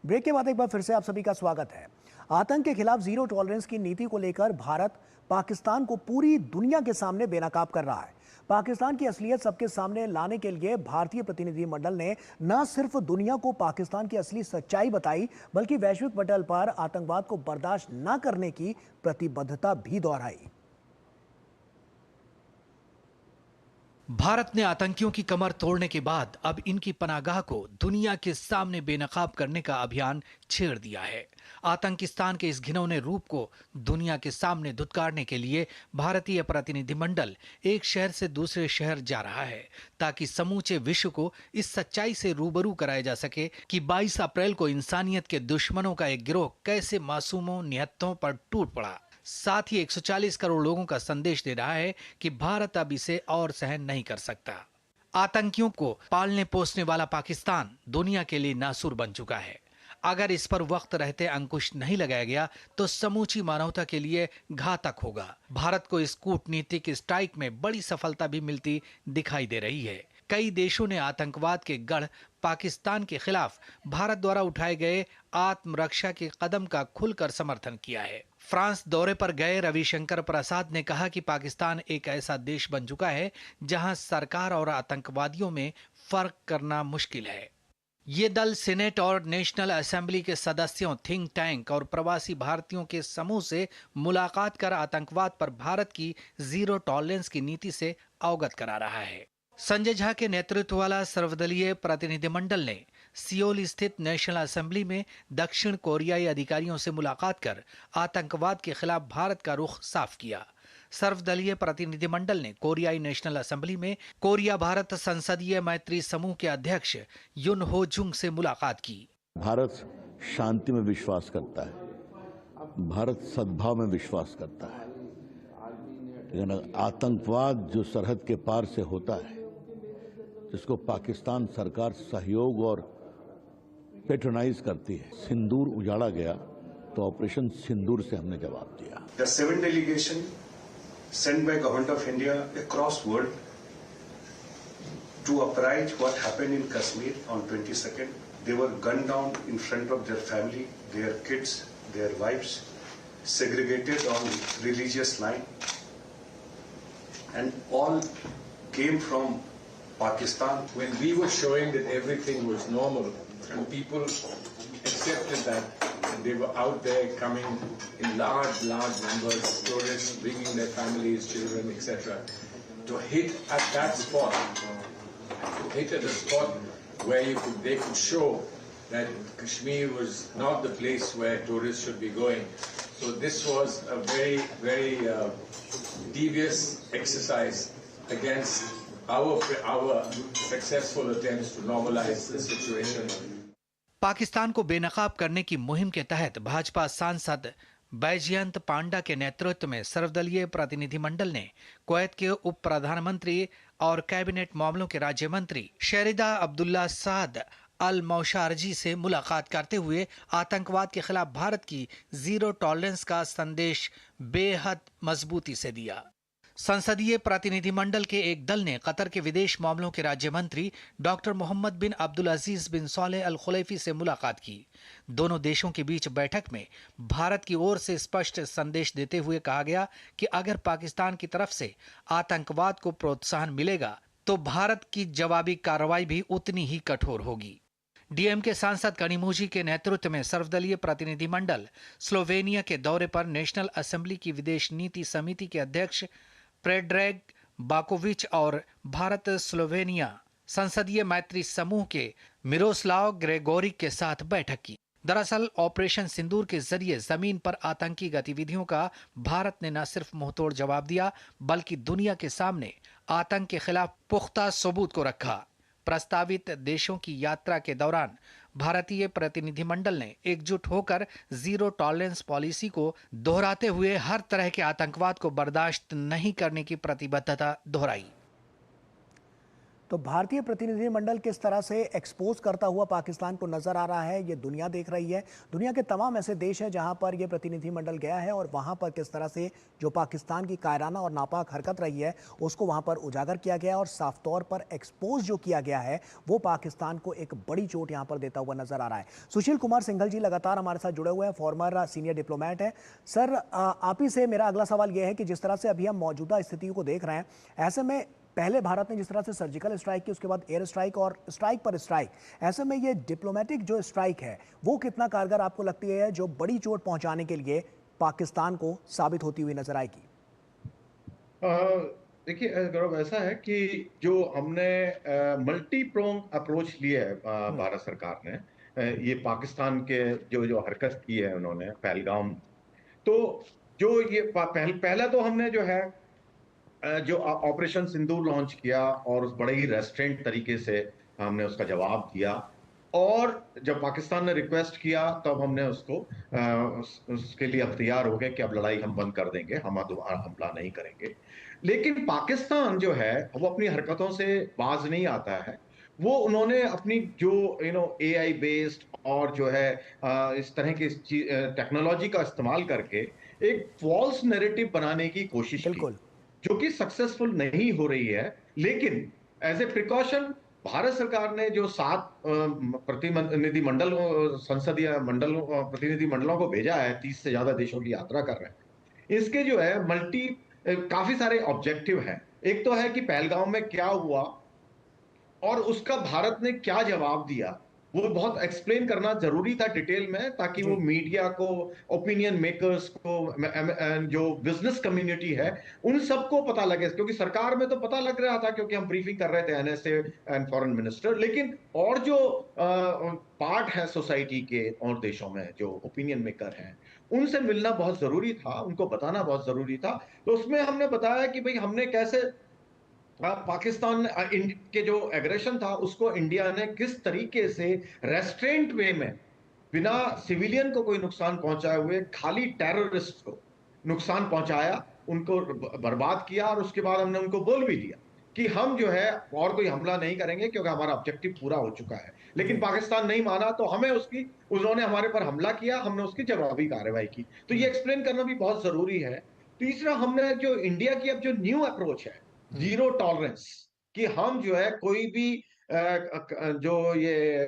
Break के बाद एक बार फिर से आप सभी का स्वागत है। आतंक के खिलाफ जीरो टॉलरेंस की नीति को लेकर भारत पाकिस्तान को पूरी दुनिया के सामने बेनकाब कर रहा है। पाकिस्तान की असलियत सबके सामने लाने के लिए भारतीय प्रतिनिधिमंडल ने न सिर्फ दुनिया को पाकिस्तान की असली सच्चाई बताई, बल्कि वैश्विक पटल पर आतंकवाद को बर्दाश्त न करने की प्रतिबद्धता भी दोहराई। भारत ने आतंकियों की कमर तोड़ने के बाद अब इनकी पनाहगाह को दुनिया के सामने बेनकाब करने का अभियान छेड़ दिया है। आतंकिस्तान के इस घिनौने रूप को दुनिया के सामने धुतकारने के लिए भारतीय प्रतिनिधिमंडल एक शहर से दूसरे शहर जा रहा है, ताकि समूचे विश्व को इस सच्चाई से रूबरू कराया जा सके कि 22 अप्रैल को इंसानियत के दुश्मनों का एक गिरोह कैसे मासूमों निहत्तों पर टूट पड़ा। साथ ही 140 करोड़ लोगों का संदेश दे रहा है कि भारत अब इसे और सहन नहीं कर सकता। आतंकियों को पालने पोसने वाला पाकिस्तान दुनिया के लिए नासूर बन चुका है। अगर इस पर वक्त रहते अंकुश नहीं लगाया गया तो समूची मानवता के लिए घातक होगा। भारत को इस कूटनीतिक स्ट्राइक में बड़ी सफलता भी मिलती दिखाई दे रही है। कई देशों ने आतंकवाद के गढ़ पाकिस्तान के खिलाफ भारत द्वारा उठाए गए आत्मरक्षा के कदम का खुलकर समर्थन किया है। फ्रांस दौरे पर गए रविशंकर प्रसाद ने कहा कि पाकिस्तान एक ऐसा देश बन चुका है जहां सरकार और आतंकवादियों में फर्क करना मुश्किल है। ये दल सीनेट और नेशनल असेंबली के सदस्यों, थिंक टैंक और प्रवासी भारतीयों के समूह से मुलाकात कर आतंकवाद पर भारत की जीरो टॉलरेंस की नीति से अवगत करा रहा है। संजय झा के नेतृत्व वाला सर्वदलीय प्रतिनिधिमंडल ने सियोल स्थित नेशनल असेंबली में दक्षिण कोरियाई अधिकारियों से मुलाकात कर आतंकवाद के खिलाफ भारत का रुख साफ किया। सर्वदलीय प्रतिनिधिमंडल ने कोरियाई नेशनल असेंबली में कोरिया भारत संसदीय मैत्री समूह के अध्यक्ष युन हो जुंग से मुलाकात की। भारत शांति में विश्वास करता है, भारत सद्भाव में विश्वास करता है, लेकिन आतंकवाद जो सरहद के पार से होता है, जिसको पाकिस्तान सरकार सहयोग और पेट्रोनाइज करती है, सिंदूर उजाड़ा गया तो ऑपरेशन सिंदूर से हमने जवाब दिया। The 7 delegation sent by Government of India across world to apprise what happened in Kashmir on 22nd. They were gunned down in front of their family, their kids, their wives, segregated on religious line, and all came from Pakistan. When we were showing that everything was normal and people accepted that, and they were out there coming in large numbers, tourists bringing their families, children, etc., to hit at that spot, to hit at a spot where they could show that Kashmir was not the place where tourists should be going. So this was a very devious exercise against our successful attempts to normalize the situation. Pakistan को बेनकाब करने की मुहिम के तहत भाजपा सांसद बैजयंत पांडा के नेतृत्व में सर्वदलीय प्रतिनिधिमंडल ने कुवैत के उप प्रधानमंत्री और कैबिनेट मामलों के राज्य मंत्री शेरिदा अब्दुल्ला साद अल मौशारजी से मुलाकात करते हुए आतंकवाद के खिलाफ भारत की जीरो टॉलरेंस का संदेश बेहद मजबूती से दिया। संसदीय प्रतिनिधिमंडल के एक दल ने कतर के विदेश मामलों के राज्य मंत्री डॉक्टर मोहम्मद बिन अब्दुल अजीज बिन सालेह अल खुलैफी से मुलाकात की। दोनों देशों के बीच बैठक में भारत की ओर से स्पष्ट संदेश देते हुए कहा गया कि अगर पाकिस्तान की तरफ से आतंकवाद को प्रोत्साहन मिलेगा तो भारत की जवाबी कार्रवाई भी उतनी ही कठोर होगी। डीएम के सांसद कनिमोजी के नेतृत्व में सर्वदलीय प्रतिनिधिमंडल स्लोवेनिया के दौरे पर नेशनल असेंबली की विदेश नीति समिति के अध्यक्ष प्रेड्रेग बाकोविच और भारत स्लोवेनिया संसदीय मैत्री समूह के मिरोस्लाव ग्रेगोरी के साथ बैठक की। दरअसल ऑपरेशन सिंदूर के जरिए जमीन पर आतंकी गतिविधियों का भारत ने न सिर्फ मुंहतोड़ जवाब दिया, बल्कि दुनिया के सामने आतंक के खिलाफ पुख्ता सबूत को रखा। प्रस्तावित देशों की यात्रा के दौरान भारतीय प्रतिनिधिमंडल ने एकजुट होकर जीरो टॉलरेंस पॉलिसी को दोहराते हुए हर तरह के आतंकवाद को बर्दाश्त नहीं करने की प्रतिबद्धता दोहराई। तो भारतीय प्रतिनिधिमंडल किस तरह से एक्सपोज करता हुआ पाकिस्तान को नजर आ रहा है, ये दुनिया देख रही है। दुनिया के तमाम ऐसे देश हैं जहां पर ये प्रतिनिधिमंडल गया है और वहां पर किस तरह से जो पाकिस्तान की कायराना और नापाक हरकत रही है उसको वहां पर उजागर किया गया और साफ तौर पर एक्सपोज जो किया गया है वो पाकिस्तान को एक बड़ी चोट यहां पर देता हुआ नजर आ रहा है। सुशील कुमार सिंघल जी लगातार हमारे साथ जुड़े हुए हैं, फॉर्मर सीनियर डिप्लोमेट हैं। सर, आप ही से मेरा अगला सवाल यह है कि जिस तरह से अभी हम मौजूदा स्थिति को देख रहे हैं, ऐसे में पहले भारत ने जिस तरह से सर्जिकल स्ट्राइक की, उसके बाद एयर स्ट्राइक और स्ट्राइक पर स्ट्राइक, ऐसे में ये डिप्लोमेटिक जो स्ट्राइक है वो कितना कारगर आपको लगती है, जो बड़ी चोट पहुंचाने के लिए पाकिस्तान को साबित होती हुई नजर आएगी? देखिए गौरव, ऐसा है कि जो हमने मल्टी प्रोंग अप्रोच लिया है भारत सरकार ने, ये पाकिस्तान के जो हरकत की है उन्होंने पहलगाम, तो जो ये पहला तो हमने जो है जो ऑपरेशन सिंदूर लॉन्च किया और उस बड़े ही रेस्ट्रेंट तरीके से हमने उसका जवाब दिया। और जब पाकिस्तान ने रिक्वेस्ट किया तब हमने उसको उसके लिए अब तैयार हो गए कि अब लड़ाई हम बंद कर देंगे, हम दोबारा हमला नहीं करेंगे। लेकिन पाकिस्तान जो है वो अपनी हरकतों से बाज नहीं आता है। वो उन्होंने अपनी जो एआई बेस्ड और जो है इस तरह की टेक्नोलॉजी का इस्तेमाल करके एक फॉल्स नैरेटिव बनाने की कोशिश की, जो कि सक्सेसफुल नहीं हो रही है। लेकिन एज ए प्रिकॉशन भारत सरकार ने जो 7 प्रतिनिधिमंडल, संसदीय मंडल प्रतिनिधिमंडलों को भेजा है, 30 से ज्यादा देशों की यात्रा कर रहे हैं, इसके जो है काफी सारे ऑब्जेक्टिव हैं। एक तो है कि पहलगाम में क्या हुआ और उसका भारत ने क्या जवाब दिया, वो बहुत एक्सप्लेन करना जरूरी था डिटेल में, ताकि वो मीडिया को, ओपिनियन मेकर्स को, जो बिजनेस कम्युनिटी है, उन सबको पता लगे। क्योंकि सरकार में तो पता लग रहा था क्योंकि हम ब्रीफिंग कर रहे थे एनएसए एंड फॉरेन मिनिस्टर, लेकिन और जो पार्ट है सोसाइटी के और देशों में जो ओपिनियन मेकर हैं, उनसे मिलना बहुत जरूरी था, उनको बताना बहुत जरूरी था। तो उसमें हमने बताया कि भाई हमने कैसे पाकिस्तान के जो एग्रेशन था उसको इंडिया ने किस तरीके से रेस्ट्रेंट वे में, बिना सिविलियन को कोई नुकसान पहुंचाए हुए, खाली टेररिस्ट को नुकसान पहुंचाया, उनको बर्बाद किया। और उसके बाद हमने उनको बोल भी दिया कि हम जो है और कोई हमला नहीं करेंगे क्योंकि हमारा ऑब्जेक्टिव पूरा हो चुका है। लेकिन पाकिस्तान नहीं माना तो उन्होंने हमारे पर हमला किया, हमने उसकी जवाबी कार्रवाई की। तो ये एक्सप्लेन करना भी बहुत जरूरी है। तीसरा, हमने जो इंडिया की अब जो न्यू अप्रोच है, जीरो टॉलरेंस, कि हम जो है कोई भी जो ये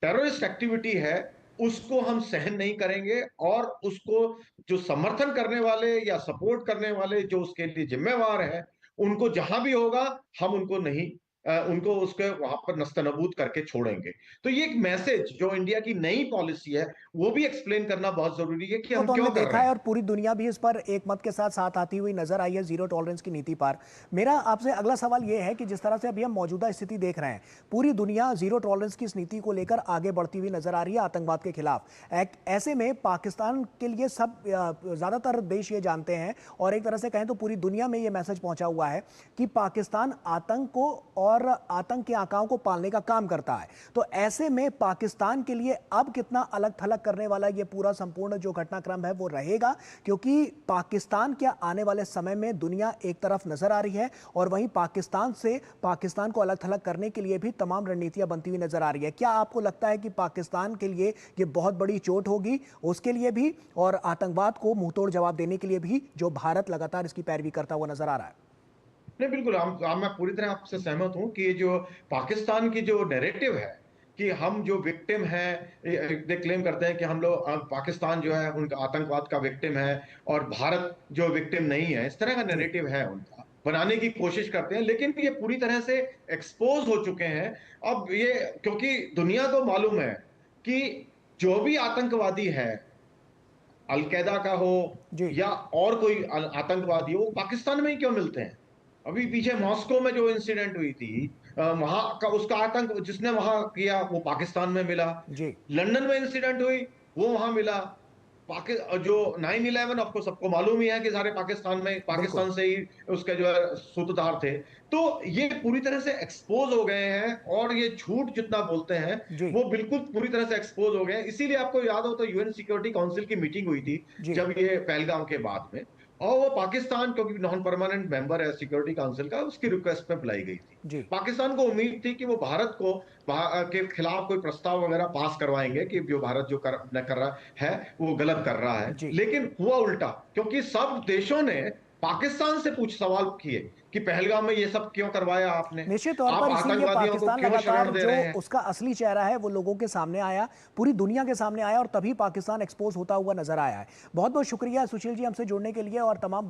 टेररिस्ट एक्टिविटी है उसको हम सहन नहीं करेंगे, और उसको जो समर्थन करने वाले या सपोर्ट करने वाले जो उसके लिए जिम्मेवार है, उनको जहां भी होगा हम उनको नहीं उनको उसके वहां पर नस्तनबूद करके छोड़ेंगे। तो ये एक मैसेज जो इंडिया की नई पॉलिसी है वो भी एक्सप्लेन करना बहुत जरूरी है कि हम क्यों कर रहे हैं। और पूरी दुनिया भी इस पर एक मत के साथ साथ आती हुई नजर आई है जीरो टॉलरेंस की नीति पर। मेरा आपसे अगला सवाल यह है कि जिस तरह से अभी हम मौजूदा स्थिति देख रहे हैं, पूरी दुनिया जीरो टॉलरेंस की इस नीति को लेकर आगे बढ़ती हुई नजर आ रही है आतंकवाद के खिलाफ। ऐसे में पाकिस्तान के लिए सब ज्यादातर देश ये जानते हैं, और एक तरह से कहें तो पूरी दुनिया में ये मैसेज पहुंचा हुआ है कि पाकिस्तान आतंक को और आतंक के आकाओं को पालने का काम करता है। तो ऐसे में पाकिस्तान के लिए अब कितना अलग थलग करने वाला ये पूरा संपूर्ण जो घटनाक्रम है वो रहेगा, क्योंकि पाकिस्तान के आने वाले समय में दुनिया एक तरफ नजर आ रही है और वहीं पाकिस्तान को अलग थलग करने के लिए भी तमाम रणनीतियां बनती हुई नजर आ रही है। क्या आपको लगता है कि पाकिस्तान के लिए ये बहुत बड़ी चोट होगी, उसके लिए भी और आतंकवाद को मुंहतोड़ जवाब देने के लिए भी, जो भारत लगातार इसकी पैरवी करता हुआ नजर आ रहा है? नहीं, बिल्कुल, मैं पूरी तरह आपसे सहमत हूं कि जो पाकिस्तान की जो नैरेटिव है कि हम जो विक्टिम हैं, दे क्लेम करते हैं कि हम लोग, पाकिस्तान जो है उनका आतंकवाद का विक्टिम है और भारत जो विक्टिम नहीं है, इस तरह का नैरेटिव है उनका, बनाने की कोशिश करते हैं। लेकिन ये पूरी तरह से एक्सपोज हो चुके हैं अब ये, क्योंकि दुनिया को मालूम है कि जो भी आतंकवादी है, अलकायदा का हो या और कोई आतंकवादी हो, वो पाकिस्तान में ही क्यों मिलते हैं। अभी पीछे मॉस्को में जो इंसिडेंट हुई थी, वहां का उसका आतंक जिसने वहां किया वो पाकिस्तान में मिला। लंदन में इंसिडेंट हुई वो वहां मिला। जो 9/11 आपको सबको मालूम ही है कि सारे पाकिस्तान से ही उसके जो है सूत्रधार थे। तो ये पूरी तरह से एक्सपोज हो गए हैं, और ये झूठ जितना बोलते हैं वो बिल्कुल पूरी तरह से एक्सपोज हो गए हैं। इसीलिए आपको याद हो तो यूएन सिक्योरिटी काउंसिल की मीटिंग हुई थी जब ये पहलगाम के बाद में, और वो पाकिस्तान, क्योंकि नॉन परमानेंट मेंबर है सिक्योरिटी काउंसिल का, उसकी रिक्वेस्ट पे बुलाई गई थी। जी। पाकिस्तान को उम्मीद थी कि वो भारत को के खिलाफ कोई प्रस्ताव वगैरह पास करवाएंगे कि जो भारत जो कर रहा है वो गलत कर रहा है, जी। लेकिन हुआ उल्टा, क्योंकि सब देशों ने पाकिस्तान से पूछ सवाल किए कि पहलगाम में ये सब क्यों करवाया आपने, निश्चित तौर आप पर इसीलिए आतंकवादियों को पाकिस्तान क्यों लगातार शरण दे जो रहे हैं। उसका असली चेहरा है वो लोगों के सामने आया, पूरी दुनिया के सामने आया और तभी पाकिस्तान एक्सपोज होता हुआ नजर आया है। बहुत बहुत शुक्रिया सुशील जी हमसे जुड़ने के लिए और तमाम